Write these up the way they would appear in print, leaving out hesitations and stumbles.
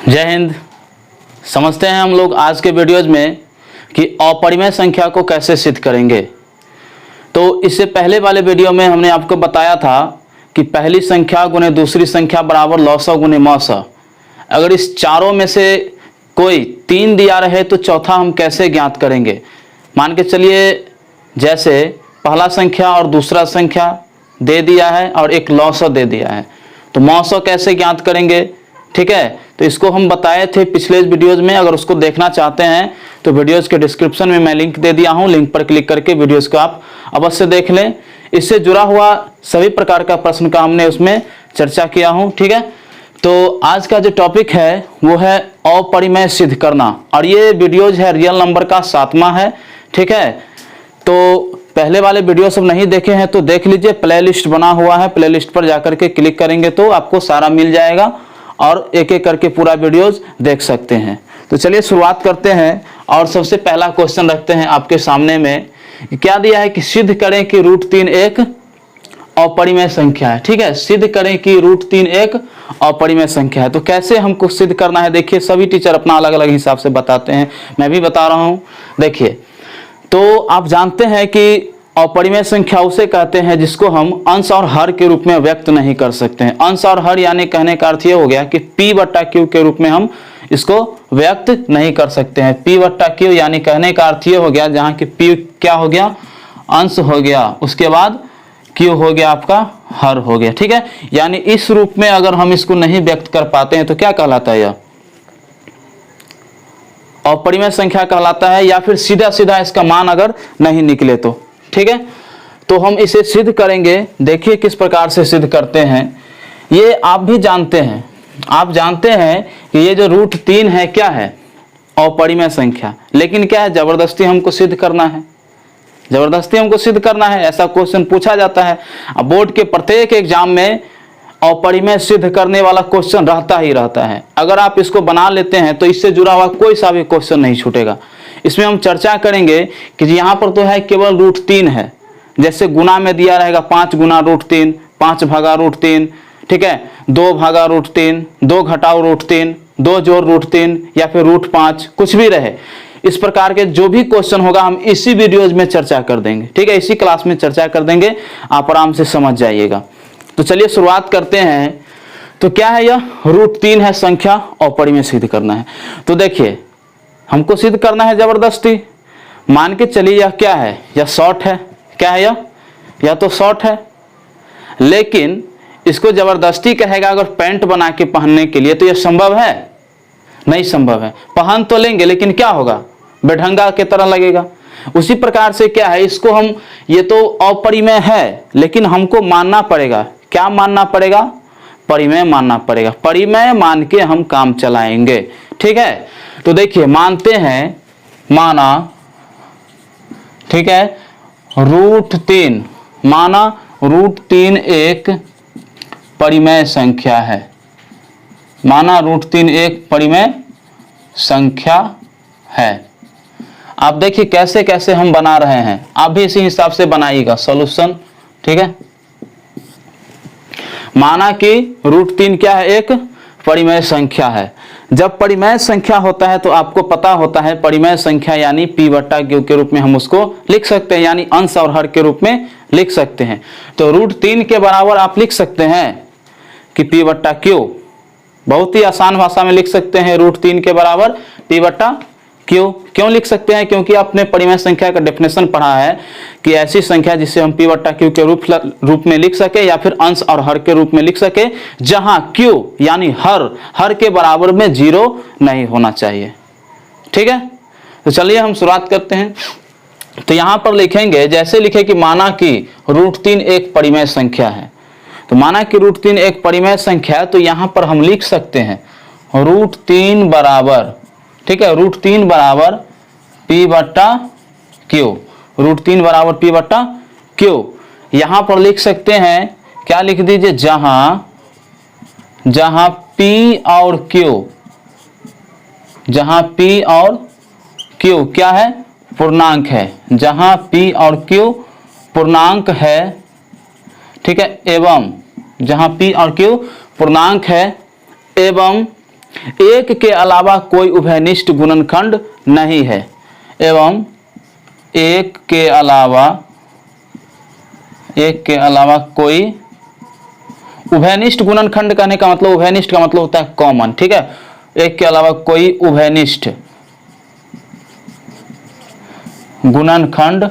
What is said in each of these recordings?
जय हिंद। समझते हैं हम लोग आज के वीडियोज में कि अपरिमेय संख्या को कैसे सिद्ध करेंगे। तो इससे पहले वाले वीडियो में हमने आपको बताया था कि पहली संख्या गुने दूसरी संख्या बराबर लॉसा गुने मौसा। अगर इस चारों में से कोई तीन दिया रहे तो चौथा हम कैसे ज्ञात करेंगे। मान के चलिए जैसे पहला संख्या और दूसरा संख्या दे दिया है और एक लॉसा दे दिया है, तो मौसा कैसे ज्ञात करेंगे। ठीक है, तो इसको हम बताए थे पिछले वीडियोज में। अगर उसको देखना चाहते हैं तो वीडियोज के डिस्क्रिप्शन में मैं लिंक दे दिया हूं, लिंक पर क्लिक करके वीडियोज को आप अवश्य देख लें। इससे जुड़ा हुआ सभी प्रकार का प्रश्न का हमने उसमें चर्चा किया हूं। ठीक है, तो आज का जो टॉपिक है वो है अपरिमेय सिद्ध करना, और ये वीडियोज है रियल नंबर का 7वां है। ठीक है, तो पहले वाले वीडियो सब नहीं देखे हैं तो देख लीजिए, प्ले लिस्ट बना हुआ है, प्ले लिस्ट पर जाकर के क्लिक करेंगे तो आपको सारा मिल जाएगा और एक एक करके पूरा वीडियोज देख सकते हैं। तो चलिए शुरुआत करते हैं और सबसे पहला क्वेश्चन रखते हैं आपके सामने में। क्या दिया है कि सिद्ध करें कि √3 एक अपरिमेय संख्या है। ठीक है, सिद्ध करें कि √3 एक अपरिमेय संख्या है। तो कैसे हमको सिद्ध करना है, देखिए सभी टीचर अपना अलग अलग हिसाब से बताते हैं, मैं भी बता रहा हूं। देखिए, तो आप जानते हैं कि अपरिमेय संख्या उसे कहते हैं जिसको हम अंश और हर के रूप में व्यक्त नहीं कर सकते हैं। अंश और हर यानी कहने का अर्थ ये हो गया कि P/Q के रूप में हम इसको व्यक्त नहीं कर सकते हैं। P/Q यानी कहने का अर्थ ये हो गया, जहां कि P क्या हो गया, अंश हो गया, उसके बाद Q हो गया आपका हर हो गया। ठीक है, यानी इस रूप में अगर हम इसको नहीं व्यक्त कर पाते हैं तो क्या कहलाता है, यह अपरिमेय संख्या कहलाता है, या फिर सीधा सीधा इसका मान अगर नहीं निकले तो। ठीक है, तो हम इसे सिद्ध करेंगे। देखिए किस प्रकार से सिद्ध करते हैं। ये आप भी जानते हैं, आप जानते हैं कि ये जो √3 है क्या है, अपरिमेय संख्या, लेकिन क्या है, जबरदस्ती हमको सिद्ध करना है, जबरदस्ती हमको सिद्ध करना है। ऐसा क्वेश्चन पूछा जाता है। अब बोर्ड के प्रत्येक एग्जाम में अपरिमेय सिद्ध करने वाला क्वेश्चन रहता ही रहता है। अगर आप इसको बना लेते हैं तो इससे जुड़ा हुआ कोई सा भी क्वेश्चन नहीं छूटेगा। इसमें हम चर्चा करेंगे कि यहाँ पर तो है केवल √3 है, जैसे गुना में दिया रहेगा 5 गुना √3, 5 भागा √3। ठीक है, 2 भागा √3, 2 घटाओ √3, 2 जोड़ √3, या फिर √5, कुछ भी रहे। इस प्रकार के जो भी क्वेश्चन होगा हम इसी वीडियोज में चर्चा कर देंगे। ठीक है, इसी क्लास में चर्चा कर देंगे, आप आराम से समझ जाइएगा। तो चलिए शुरुआत करते हैं। तो क्या है, यह √3 है संख्या, अपरिमेय सिद्ध करना है। तो देखिए हमको सिद्ध करना है जबरदस्ती। मान के चलिए यह क्या है, यह शॉर्ट है। क्या है यह तो शॉर्ट है, लेकिन इसको जबरदस्ती कहेगा अगर पैंट बना के पहनने के लिए, तो यह संभव है, नहीं संभव है। पहन तो लेंगे लेकिन क्या होगा, बेढंगा की तरह लगेगा। उसी प्रकार से क्या है, इसको हम, ये तो अपरिमेय है लेकिन हमको मानना पड़ेगा। क्या मानना पड़ेगा, परिमेय मानना पड़ेगा। परिमेय मान के हम काम चलाएंगे। ठीक है, तो देखिए मानते हैं, माना, ठीक है, √3 माना, √3 एक परिमेय संख्या है, माना √3 एक परिमेय संख्या है। आप देखिए कैसे कैसे हम बना रहे हैं, आप भी इसी हिसाब से बनाइएगा सॉल्यूशन। ठीक है, माना कि √3 क्या है, एक परिमेय संख्या है। जब परिमेय संख्या होता है तो आपको पता होता है परिमेय संख्या यानी P/Q के रूप में हम उसको लिख सकते हैं, यानी अंश और हर के रूप में लिख सकते हैं। तो √3 के बराबर आप लिख सकते हैं कि P/Q, बहुत ही आसान भाषा में लिख सकते हैं, √3 के बराबर P/Q। क्यों लिख सकते हैं, क्योंकि आपने परिमेय संख्या का डेफिनेशन पढ़ा है कि ऐसी संख्या जिसे हम P/Q के रूप में लिख सके या फिर अंश और हर के रूप में लिख सके, जहां Q यानी हर के बराबर में 0 नहीं होना चाहिए। ठीक है, तो चलिए हम शुरुआत करते हैं। तो यहां पर लिखेंगे, जैसे लिखे कि माना कि √3 एक परिमेय संख्या है। तो माना कि √3 एक परिमेय संख्या है, तो यहां पर हम लिख सकते हैं √3 बराबर, ठीक है, √3 बराबर P/Q, √3 बराबर P/Q। यहां पर लिख सकते हैं, क्या लिख दीजिए, जहां P और Q, जहां P और Q क्या है, पूर्णांक है, जहां P और Q पूर्णांक है। ठीक है, एवं जहां P और Q पूर्णांक है, एवं एक के अलावा कोई उभयनिष्ठ गुणनखंड नहीं है, एवं एक के अलावा कोई उभयनिष्ठ गुणनखंड कहने का मतलब, उभयनिष्ठ का मतलब होता है कॉमन, ठीक है। एक के अलावा कोई उभयनिष्ठ गुणनखंड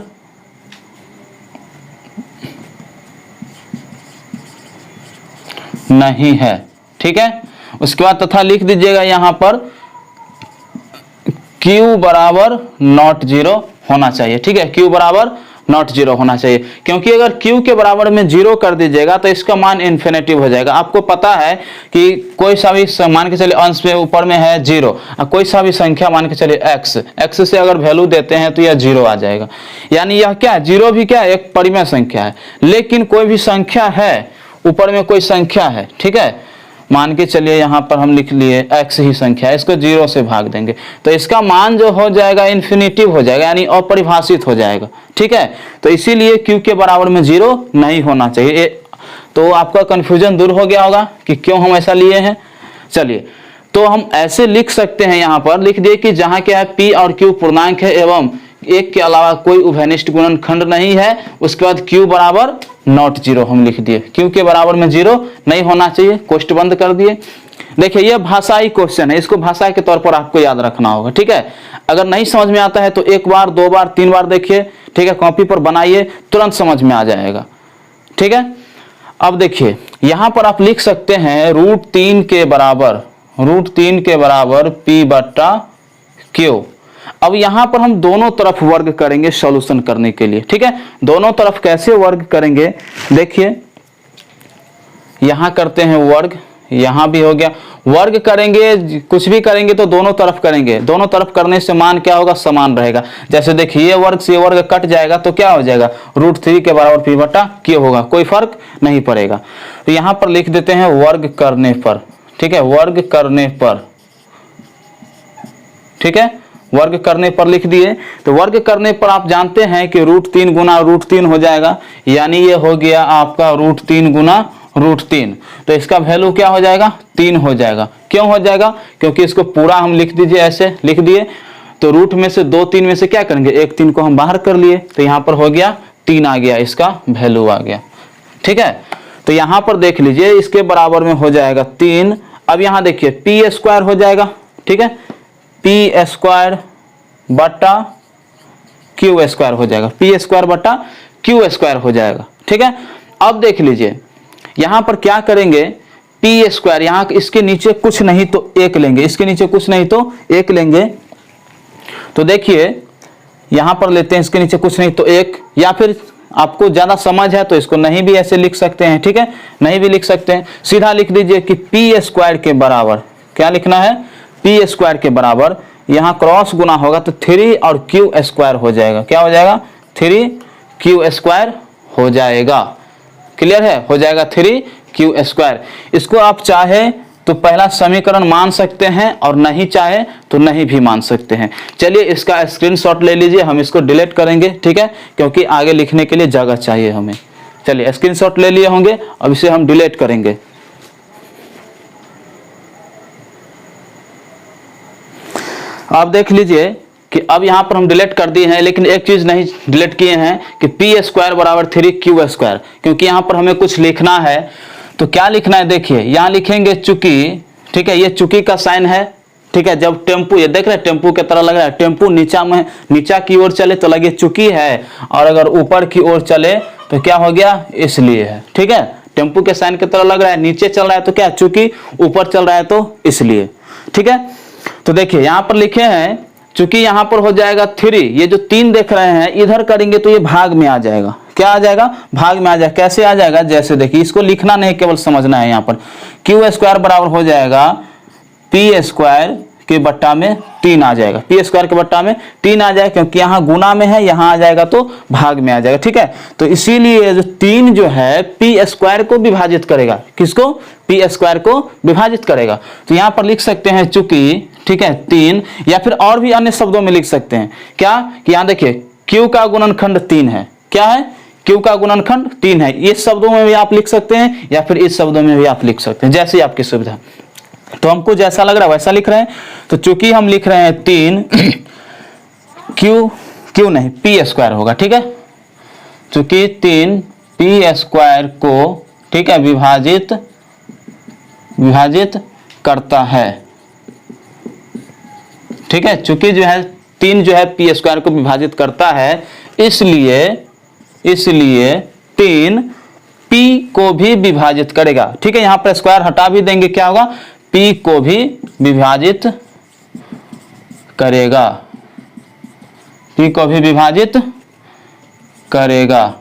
नहीं है, ठीक है। उसके बाद तथा लिख दीजिएगा यहां पर Q बराबर नॉट जीरो होना चाहिए, ठीक है। Q बराबर नॉट जीरो होना चाहिए, क्योंकि अगर Q के बराबर में जीरो कर दीजिएगा तो इसका मान इन्फिनेटिव हो जाएगा। आपको पता है कि कोई सा भी मान के चलिए अंश में ऊपर में है जीरो, कोई सा भी संख्या मान के चलिए x से अगर वैल्यू देते हैं तो यह जीरो आ जाएगा। यानी यह क्या, जीरो भी क्या एक परिमेय संख्या है। लेकिन कोई भी संख्या है, ऊपर में कोई संख्या है, ठीक है, मान के चलिए यहाँ पर हम लिख लिए x ही संख्या है, इसको जीरो से भाग देंगे तो इसका मान जो हो जाएगा इन्फिनिटिव हो जाएगा, यानी अपरिभाषित हो जाएगा, ठीक है। तो इसीलिए Q के बराबर में जीरो नहीं होना चाहिए। तो आपका कंफ्यूजन दूर हो गया होगा कि क्यों हम ऐसा लिए हैं। चलिए, तो हम ऐसे लिख सकते हैं, यहाँ पर लिख दिए कि जहाँ क्या है P और Q पूर्णांक है एवं एक के अलावा कोई उभयनिष्ठ गुणनखंड नहीं है। उसके बाद Q बराबर नॉट जीरो हम लिख दिए, Q के बराबर में जीरो नहीं होना चाहिए, कोष्ठ बंद कर दिए। देखिए यह भाषाई क्वेश्चन है, इसको भाषा के तौर पर आपको याद रखना होगा, ठीक है। अगर नहीं समझ में आता है तो एक बार, दो बार, तीन बार देखिए, ठीक है, कॉपी पर बनाइए, तुरंत समझ में आ जाएगा, ठीक है। अब देखिए यहां पर आप लिख सकते हैं √3 के बराबर P बट्टा Q। अब यहां पर हम दोनों तरफ वर्ग करेंगे सॉल्यूशन करने के लिए, ठीक है। दोनों तरफ कैसे वर्ग करेंगे, देखिए यहां करते हैं वर्ग, यहां भी हो गया वर्ग करेंगे, कुछ भी करेंगे तो दोनों तरफ करेंगे। दोनों तरफ करने से मान क्या होगा, समान रहेगा। जैसे देखिए ये वर्ग से ये वर्ग कट जाएगा तो क्या हो जाएगा, √3 के बराबर P बटा Q होगा, कोई फर्क नहीं पड़ेगा। तो यहां पर लिख देते हैं वर्ग करने पर, ठीक है, वर्ग करने पर, ठीक है, वर्ग करने पर लिख दिए। तो वर्ग करने पर आप जानते हैं कि √3 गुना √3 हो जाएगा, यानी ये हो गया आपका √3 गुना √3। तो इसका वैल्यू क्या हो जाएगा, 3 हो जाएगा। क्यों हो जाएगा, क्योंकि इसको पूरा हम लिख दीजिए, ऐसे लिख दिए तो रूट में से 2 3 में से क्या करेंगे, 1 3 को हम बाहर कर लिए तो यहाँ पर हो गया 3 आ गया, इसका वैल्यू आ गया, ठीक है। तो यहाँ पर देख लीजिए इसके बराबर में हो जाएगा 3। अब यहाँ देखिए P² हो जाएगा, ठीक है, P² बटा Q² हो जाएगा, P² बटा Q² हो जाएगा, ठीक है। अब देख लीजिए यहां पर क्या करेंगे, P², यहां इसके नीचे कुछ नहीं तो 1 लेंगे, इसके नीचे कुछ नहीं तो 1 लेंगे। तो देखिए यहां पर लेते हैं इसके नीचे कुछ नहीं तो 1, या फिर आपको ज्यादा समझ है तो इसको नहीं भी ऐसे लिख सकते हैं, ठीक है, नहीं भी लिख सकते हैं। सीधा लिख दीजिए कि P² के बराबर, क्या लिखना है, P² के बराबर, यहां क्रॉस गुना होगा तो 3 और Q² हो जाएगा, क्या हो जाएगा, 3Q² हो जाएगा। क्लियर है, हो जाएगा 3Q²। इसको आप चाहे तो पहला समीकरण मान सकते हैं और नहीं चाहे तो नहीं भी मान सकते हैं। चलिए इसका स्क्रीनशॉट ले लीजिए, हम इसको डिलीट करेंगे, ठीक है, क्योंकि आगे लिखने के लिए जगह चाहिए हमें। चलिए स्क्रीनशॉट ले लिए होंगे, अब इसे हम डिलीट करेंगे। आप देख लीजिए कि अब यहां पर हम डिलीट कर दिए हैं, लेकिन एक चीज नहीं डिलीट किए हैं कि P² बराबर 3Q², क्योंकि यहां पर हमें कुछ लिखना है। तो क्या लिखना है, देखिए यहां लिखेंगे चूंकि, ठीक है, ये चूंकि का साइन है, ठीक है। जब टेम्पू, ये देख रहे हैं टेम्पू की तरह लग रहा है, टेम्पू नीचा की ओर चले तो लगे चूंकि है, और अगर ऊपर की ओर चले तो क्या हो गया, इसलिए है, ठीक है। टेम्पू के साइन की तरह लग रहा है, नीचे चल रहा है तो क्या, चूंकि, ऊपर चल रहा है तो इसलिए, ठीक है। तो देखिए यहां पर लिखे हैं चूंकि यहां पर हो जाएगा 3, ये जो 3 देख रहे हैं इधर करेंगे तो ये भाग में आ जाएगा, क्या आ जाएगा, भाग में आ जाएगा। कैसे आ जाएगा, जैसे देखिए इसको लिखना नहीं केवल समझना है। यहां पर Q² बराबर हो जाएगा P² के बट्टा में 3 आ जाएगा, P² के बट्टा में 3 आ जाएगा, क्योंकि यहाँ गुना में है, यहाँ आ जाएगा तो भाग में आ जाएगा, ठीक है। तो इसीलिए जो 3 जो है P² को विभाजित करेगा, किसको, P² को विभाजित करेगा। तो यहाँ पर लिख सकते हैं चूंकि, ठीक है, 3, या फिर और भी अन्य शब्दों में लिख सकते हैं, क्या कि यहाँ देखिए Q का गुणनखंड 3 है, क्या है, Q का गुणनखंड 3 है। इस शब्दों में भी आप लिख सकते हैं या फिर इस शब्दों में भी आप लिख सकते हैं, जैसे आपकी सुविधा। तो हमको जैसा लग रहा है वैसा लिख रहे हैं। तो चूंकि हम लिख रहे हैं 3 क्यू नहीं पी स्क्वायर होगा, ठीक है, चूंकि 3 पी स्क्वायर को, ठीक है, विभाजित करता है, ठीक है, चूंकि जो है 3 जो है पी स्क्वायर को विभाजित करता है, इसलिए 3 पी को भी विभाजित करेगा, ठीक है। यहां पर स्क्वायर हटा भी देंगे, क्या होगा, पी को भी विभाजित करेगा, पी को भी विभाजित करेगा,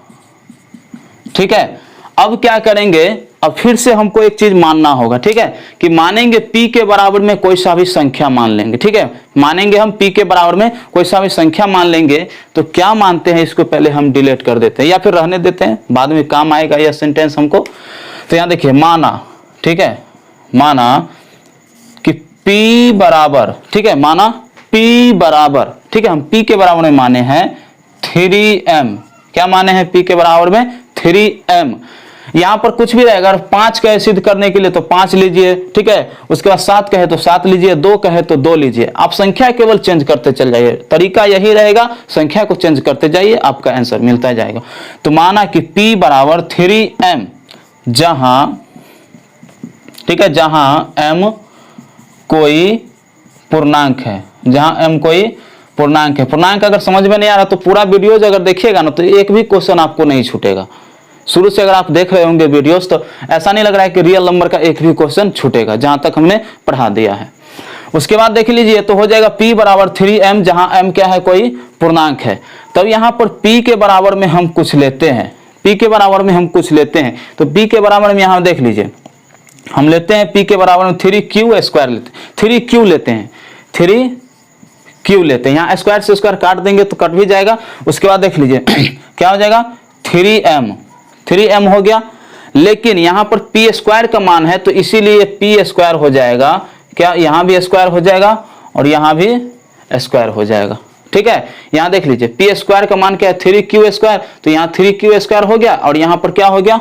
ठीक है। अब क्या करेंगे, अब फिर से हमको एक चीज मानना होगा, ठीक है, कि मानेंगे p के बराबर में कोई सा भी संख्या मान लेंगे, ठीक है, मानेंगे हम p के बराबर में कोई सा भी संख्या मान लेंगे। तो क्या मानते हैं, इसको पहले हम डिलीट कर देते हैं या फिर रहने देते हैं, बाद में काम आएगा यह सेंटेंस हमको। तो यहां देखिए माना, ठीक है, माना कि p बराबर, ठीक है, माना p बराबर, ठीक है, हम p के बराबर में माने हैं 3m, क्या माने हैं p के बराबर में 3m। यहां पर कुछ भी रहेगा, अगर 5 कहे सिद्ध करने के लिए तो 5 लीजिए, ठीक है, उसके बाद 7 कहे तो 7 लीजिए, 2 कहे तो 2 लीजिए, आप संख्या केवल चेंज करते चल जाइए, तरीका यही रहेगा, संख्या को चेंज करते जाइए, आपका आंसर मिलता जाएगा। तो माना कि p बराबर 3m, जहां, ठीक है, जहां m कोई पूर्णांक है, जहां m कोई पूर्णांक है। पूर्णांक अगर समझ में नहीं आ रहा तो पूरा वीडियोज अगर देखिएगा ना तो एक भी क्वेश्चन आपको नहीं छूटेगा। शुरू से अगर आप देख रहे होंगे वीडियोस तो ऐसा नहीं लग रहा है कि रियल नंबर का एक भी क्वेश्चन छूटेगा, जहां तक हमने पढ़ा दिया है। उसके बाद देख लीजिए, तो हो जाएगा p बराबर 3m, जहां m क्या है, कोई पूर्णांक है। तब यहां पर p के बराबर में हम कुछ लेते हैं, p के बराबर में हम कुछ लेते हैं। तो p के बराबर में यहां देख लीजिए, हम लेते हैं p के बराबर में 3q स्क्वायर लेते हैं, 3q लेते हैं, 3q लेते हैं। यहाँ स्क्वायर से स्क्वायर काट देंगे तो कट भी जाएगा। उसके बाद देख लीजिए क्या हो जाएगा, 3m हो गया। लेकिन यहाँ पर p स्क्वायर का मान है तो इसीलिए p स्क्वायर हो जाएगा, क्या यहाँ भी स्क्वायर हो जाएगा और यहाँ भी स्क्वायर हो जाएगा, ठीक है। यहाँ देख लीजिए p स्क्वायर का मान क्या है, 3q स्क्वायर, तो यहाँ 3q स्क्वायर हो गया और यहाँ पर क्या हो गया,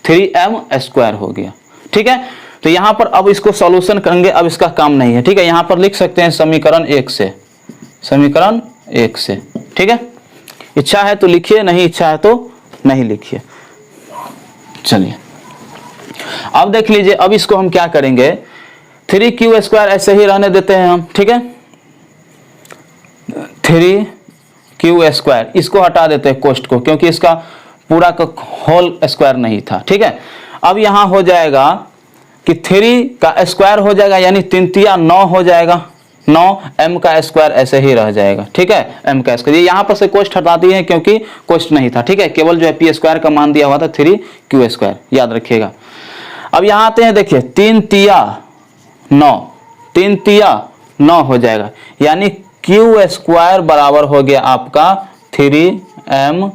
3m स्क्वायर हो गया, ठीक है। तो यहाँ पर अब इसको सॉल्यूशन करेंगे, अब इसका काम नहीं है, ठीक है। यहाँ पर लिख सकते हैं समीकरण 1 से, समीकरण 1 से, ठीक है। इच्छा है तो लिखिए, नहीं इच्छा है तो नहीं लिखिए। चलिए अब देख लीजिए, अब इसको हम क्या करेंगे, 3q स्क्वायर ऐसे ही रहने देते हैं हम, ठीक है, 3q स्क्वायर, इसको हटा देते हैं कोष्ट को, क्योंकि इसका पूरा का होल स्क्वायर नहीं था, ठीक है। अब यहां हो जाएगा कि 3 का स्क्वायर हो जाएगा, यानी 3 तिया 9 हो जाएगा, 9, m का स्क्वायर ऐसे ही रह जाएगा, ठीक है, m का स्क्वायर। यहाँ पर से कोष्ट हटा दिए हैं क्योंकि कोष्ट नहीं था, ठीक है, केवल जो है p स्क्वायर का मान दिया हुआ था 3q स्क्वायर, याद रखिएगा। अब यहाँ आते हैं, देखिए 3 तिया 9, 3 तिया 9 हो जाएगा, यानी q स्क्वायर बराबर हो गया आपका 3m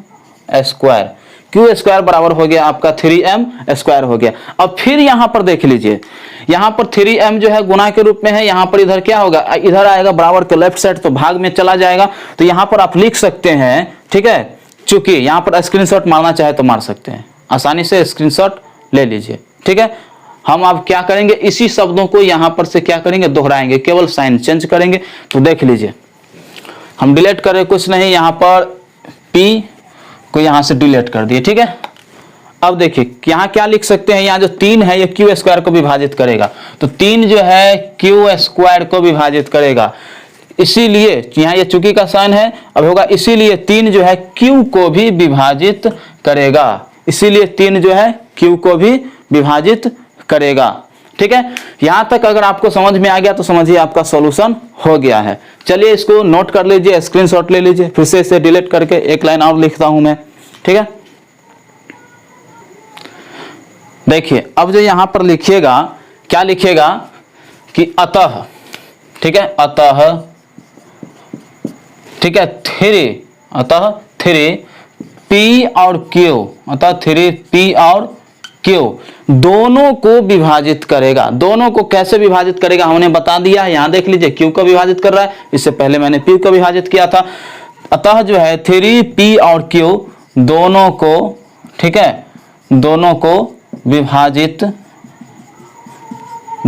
स्क्वायर, q स्क्वायर बराबर हो गया आपका 3m स्क्वायर हो गया। अब फिर यहाँ पर देख लीजिए, यहाँ पर 3m जो है गुणा के रूप में है, यहाँ पर इधर क्या होगा, इधर आएगा बराबर के लेफ्ट साइड तो भाग में चला जाएगा। तो यहाँ पर आप लिख सकते हैं, ठीक है, चूंकि यहाँ पर स्क्रीनशॉट मारना चाहे तो मार सकते हैं, आसानी से स्क्रीनशॉट ले लीजिए, ठीक है। हम अब क्या करेंगे, इसी शब्दों को यहाँ पर से क्या करेंगे, दोहराएंगे, केवल साइन चेंज करेंगे। तो देख लीजिए, हम डिलीट करें कुछ नहीं, यहाँ पर p को यहाँ से डिलीट कर दिए, ठीक है। अब देखिए यहाँ क्या लिख सकते हैं, यहाँ जो 3 है ये q स्क्वायर को विभाजित करेगा, तो 3 जो है q स्क्वायर को विभाजित करेगा, इसीलिए यहाँ ये चूंकि का साइन है, अब होगा इसीलिए 3 जो है q को भी विभाजित करेगा, इसीलिए 3 जो है q को भी विभाजित करेगा, ठीक है। यहां तक अगर आपको समझ में आ गया तो समझिए आपका सॉल्यूशन हो गया है। चलिए इसको नोट कर लीजिए, स्क्रीनशॉट ले लीजिए, फिर से इसे डिलीट करके एक लाइन और लिखता हूं मैं, ठीक है। देखिए अब जो यहां पर लिखिएगा, क्या लिखिएगा कि अतः, ठीक है, अतः, ठीक है, 3, अतः 3p और q, अतः 3p और q दोनों को विभाजित करेगा। दोनों को कैसे विभाजित करेगा हमने बता दिया है, यहां देख लीजिए q को विभाजित कर रहा है, इससे पहले मैंने p को विभाजित किया था। अतः जो है 3p और q दोनों को, ठीक है, दोनों को विभाजित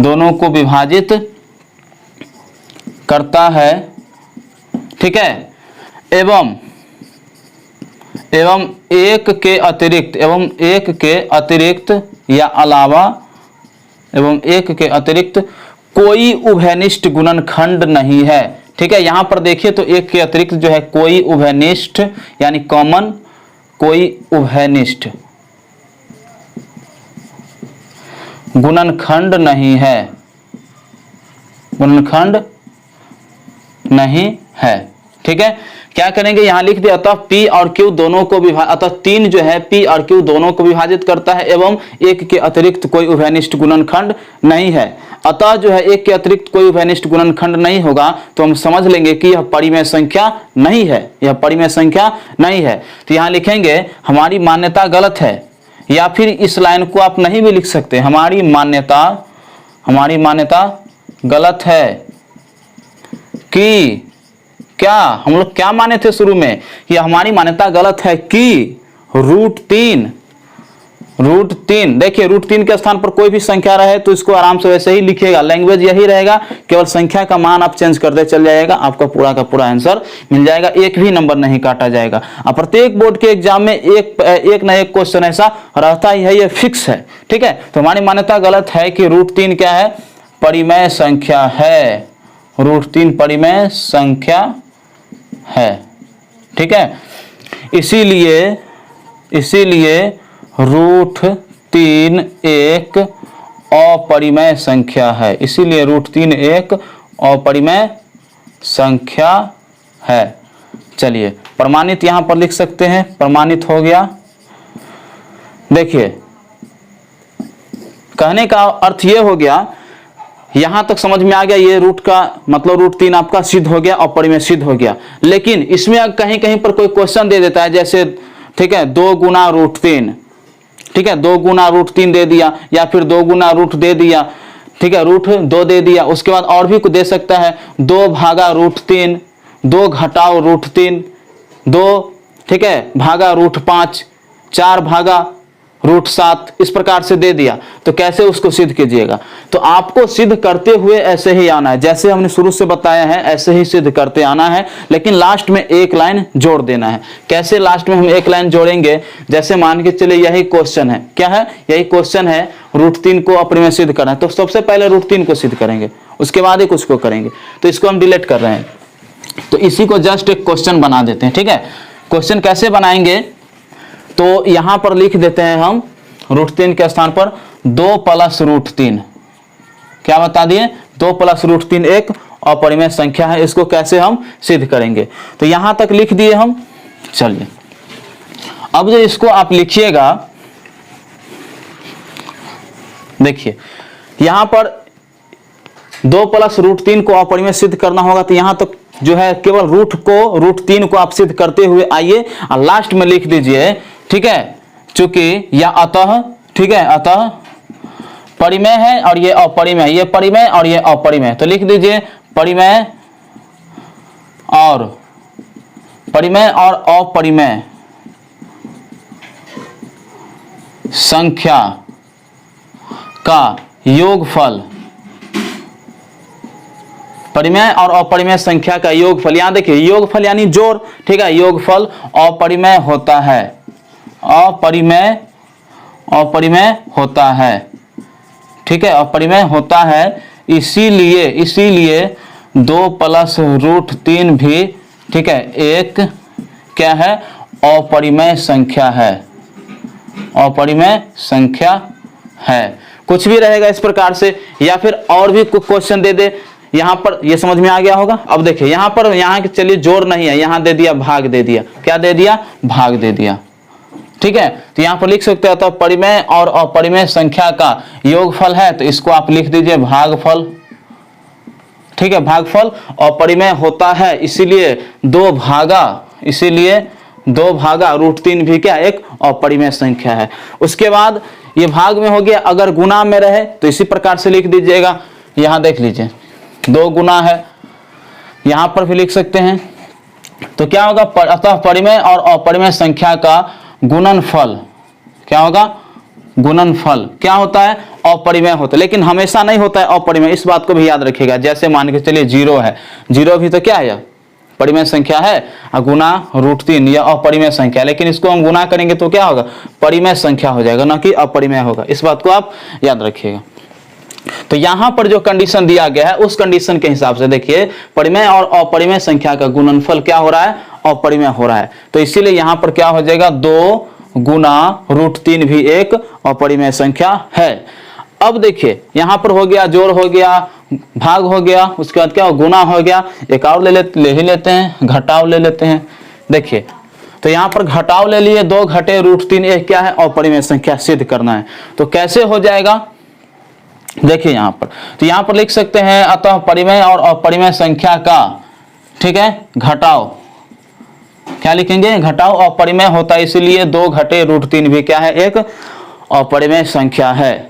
दोनों को विभाजित करता है, ठीक है, एवं एक के अतिरिक्त या अलावा एवं एक के अतिरिक्त कोई उभयनिष्ठ गुणनखंड नहीं है, ठीक है। यहां पर देखिए तो एक के अतिरिक्त जो है कोई उभयनिष्ठ यानी कॉमन, कोई उभयनिष्ठ गुणनखंड नहीं है, गुणनखंड नहीं है, ठीक है। क्या करेंगे, यहां लिख दिया अतः P और Q दोनों को अतः 3 जो है P और Q दोनों को विभाजित करता है एवं एक के अतिरिक्त कोई उभयनिष्ठ गुणनखंड नहीं है। अतः जो है एक के अतिरिक्त कोई उभयनिष्ठ गुणनखंड नहीं होगा तो हम समझ लेंगे कि यह परिमेय संख्या नहीं है, यह परिमेय संख्या नहीं है। तो यहां लिखेंगे हमारी मान्यता गलत है, या फिर इस लाइन को आप नहीं भी लिख सकते, हमारी मान्यता गलत है कि क्या, हम लोग क्या माने थे शुरू में कि हमारी मान्यता गलत है कि √3 देखिए √3 के स्थान पर कोई भी संख्या रहे तो इसको आराम से वैसे ही लिखिएगा, लैंग्वेज यही रहेगा, केवल संख्या का मान आप चेंज करते चल जाएगा, आपका पूरा का पूरा आंसर मिल जाएगा, एक भी नंबर नहीं काटा जाएगा। अब प्रत्येक बोर्ड के एग्जाम में एक ना एक क्वेश्चन ऐसा रहता ही है, ये फिक्स है, ठीक है। तो हमारी मान्यता गलत है कि √3 क्या है, परिमेय संख्या है, √3 परिमेय संख्या है, ठीक है। इसीलिए √3 एक अपरिमेय संख्या है, इसीलिए √3 एक अपरिमेय संख्या है। चलिए प्रमाणित यहां पर लिख सकते हैं, प्रमाणित हो गया। देखिए कहने का अर्थ यह हो गया, यहां तक समझ में आ गया, ये रूट का मतलब √3 आपका सिद्ध हो गया और परिमेय सिद्ध हो गया। लेकिन इसमें कहीं कहीं पर कोई क्वेश्चन दे देता है, जैसे ठीक है 2 गुना √3, ठीक है 2 गुना √3 दे दिया, या फिर 2 गुना रूट दे दिया, ठीक है √2 दे दिया। उसके बाद और भी कुछ दे सकता है, 2 भागा √3, 2 घटाओ √3, 2 ठीक है भागा √5, 4 भागा √7, इस प्रकार से दे दिया। तो कैसे उसको सिद्ध कीजिएगा, तो आपको सिद्ध करते हुए ऐसे ही आना है, जैसे हमने शुरू से बताया है ऐसे ही सिद्ध करते आना है, लेकिन लास्ट में एक लाइन जोड़ देना है। कैसे लास्ट में हम एक लाइन जोड़ेंगे, जैसे मान के चले यही क्वेश्चन है, क्या है यही क्वेश्चन है, √3 को अपरिमेय सिद्ध करना है, तो सबसे पहले √3 को सिद्ध करेंगे, उसके बाद ही कुछ को करेंगे। तो इसको हम डिलीट कर रहे हैं, तो इसी को जस्ट एक क्वेश्चन बना देते हैं, ठीक है। क्वेश्चन कैसे बनाएंगे, तो यहां पर लिख देते हैं हम √3 के स्थान पर 2 + √3, क्या बता दिए 2 + √3 एक अपरिमेय संख्या है। इसको कैसे हम सिद्ध करेंगे, तो यहां तक लिख दिए हम। चलिए अब जो इसको आप लिखिएगा, देखिए यहां पर 2 + √3 को अपरिमेय सिद्ध करना होगा, तो यहां तक जो है केवल √3 को आप सिद्ध करते हुए आइए और लास्ट में लिख दीजिए, ठीक है, चूंकि या अतः, ठीक है अतः परिमेय है और ये अपरिमेय, ये परिमेय और ये अपरिमेय, तो लिख दीजिए परिमेय और अपरिमेय संख्या का योगफल, परिमेय और अपरिमेय संख्या का योगफल, यहां देखिए योगफल यानी जोड़, ठीक है, योगफल अपरिमेय होता है, अपरिमेय होता है, ठीक है, अपरिमेय होता है। इसीलिए 2 + √3 भी, ठीक है, एक क्या है अपरिमेय संख्या है, अपरिमेय संख्या है। कुछ भी रहेगा इस प्रकार से, या फिर और भी कुछ क्वेश्चन दे दे, यहां पर ये समझ में आ गया होगा। अब देखिए यहां पर, यहां के चलिए जोड़ नहीं है, यहां दे दिया भाग दे दिया, क्या दे दिया भाग दे दिया, ठीक है। तो यहां पर लिख सकते हो तो परिमेय और अपरिमेय संख्या का योगफल है, तो इसको आप लिख दीजिए भागफल, ठीक है, भागफल अपरिमेय होता है, इसीलिए 2 भागा √3 भी क्या एक अपरिमेय संख्या है। उसके बाद ये भाग में हो गया, अगर गुना में रहे तो इसी प्रकार से लिख दीजिएगा। यहां देख लीजिए 2 गुना है, यहां पर भी लिख सकते हैं, तो क्या होगा, अतः परिमेय और अपरिमेय संख्या का गुणनफल, क्या होगा गुणनफल क्या होता है, अपरिमेय होता है, लेकिन हमेशा नहीं होता है अपरिमेय, इस बात को भी याद रखिएगा। जैसे मान के चलिए 0 है, 0 भी तो क्या है, परिमेय संख्या है, गुना √3 यह अपरिमेय संख्या, लेकिन इसको हम गुना करेंगे तो क्या होगा, परिमेय संख्या हो जाएगा, ना कि अपरिमेय होगा। इस बात को आप याद रखिएगा। तो यहां पर जो कंडीशन दिया गया है उस कंडीशन के हिसाब से देखिए परिमेय और अपरिमेय संख्या का गुणनफल क्या हो रहा है, अपरिमेय हो रहा है। तो इसीलिए यहां पर क्या हो जाएगा, 2 गुना √3 भी एक अपरिमेय संख्या है। अब देखिए यहां पर हो गया, जोड़ हो गया, भाग हो गया, उसके बाद क्या हो, गुना हो गया। एक और ले ही लेते हैं, घटाव ले लेते हैं। देखिए तो यहां पर घटाव ले लिए, 2 घटे √3, ये क्या है, अपरिमेय संख्या सिद्ध करना है। तो कैसे हो जाएगा, देखिए यहां पर, तो यहां पर लिख सकते हैं अतः परिमेय और अपरिमेय संख्या का, ठीक है, घटाव, क्या लिखेंगे, घटाव अपरिमेय होता है, इसीलिए 2 घटे √3 भी क्या है, एक अपरिमेय संख्या है।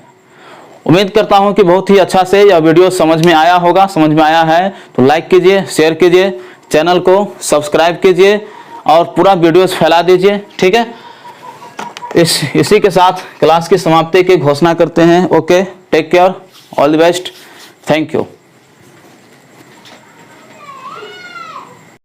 उम्मीद करता हूं कि बहुत ही अच्छा से यह वीडियो समझ में आया होगा। समझ में आया है तो लाइक कीजिए, शेयर कीजिए, चैनल को सब्सक्राइब कीजिए और पूरा वीडियोस फैला दीजिए, ठीक है। इसी के साथ क्लास की समाप्ति की घोषणा करते हैं। Okay, take care, all the best, thank you.